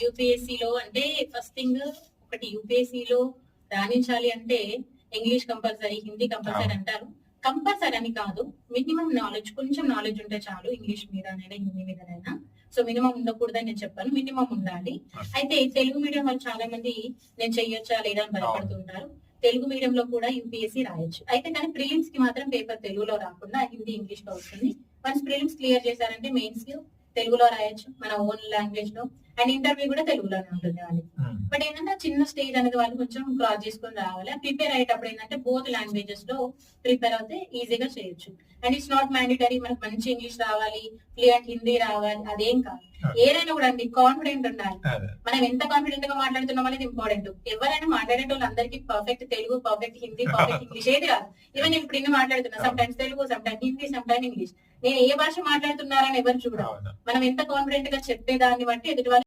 యూపీఎస్సీలో అంటే first thing ఒకటి యూపీఎస్సీలో రాణించాలి అంటే ఇంగ్లీష్ కంపల్సరీ, హిందీ కంపల్సరీ అంటారు. కంపల్సరీ అని కాదు, మినిమం నాలెడ్జ్, కొంచెం నాలెడ్జ్ ఉంటే చాలు, ఇంగ్లీష్ మీదనైనా హిందీ మీదనైనా. సో మినిమం ఉండకూడదని నేను చెప్పాను, మినిమం ఉండాలి. అయితే తెలుగు మీడియం వాళ్ళు చాలా మంది నేను చెయ్యొచ్చా లేదా అని భయపడుతుంటారు. తెలుగు మీడియం లో కూడా యూపీఎస్సీ రాయొచ్చు. అయితే కానీ ప్రిలిమ్స్ కి మాత్రం పేపర్ తెలుగులో రాకుండా హిందీ, ఇంగ్లీష్ లో వస్తుంది. వన్స్ ప్రిలిమ్స్ క్లియర్ చేశారంటే మెయిన్స్ తెలుగులో రాయొచ్చు, మన ఓన్ లాంగ్వేజ్ లో. అండ్ ఇంటర్వ్యూ కూడా తెలుగులోనే ఉంటుంది వాళ్ళకి. బట్ ఏంటంటే చిన్న స్టేజ్ అనేది వాళ్ళు కొంచెం క్రాస్ చేసుకొని రావాలి. ప్రిపేర్ అయ్యేటప్పుడు ఏంటంటే బోత్ లాంగ్వేజెస్ లో ప్రిపేర్ అవుతే ఈజీగా చేయొచ్చు. అండ్ ఇట్స్ నాట్ మ్యాండేటరీ మనకు మంచి ఇంగ్లీష్ రావాలి, ఫ్లూయెంట్ హిందీ రావాలి, అదేం కాదు. ఏదైనా కూడా అండి కాన్ఫిడెంట్ ఉండాలి. మనం ఎంత కాన్ఫిడెంట్ గా మాట్లాడుతున్నాం అనేది ఇంపార్టెంట్. ఎవరైనా మాట్లాడే వాళ్ళు అందరికీ perfect Telugu, perfect Hindi, perfect English ఏది రాదు. ఈవెన్ నేను ఇప్పుడు ఇన్ని మాట్లాడుతున్నా, some times Telugu, some times Hindi, some times English. నేను ఏ భాష మాట్లాడుతున్నారని ఎవరు చూడాలి. మనం ఎంత కాన్ఫిడెంట్ గా చెప్పేదాన్ని బట్టి ఎదుటి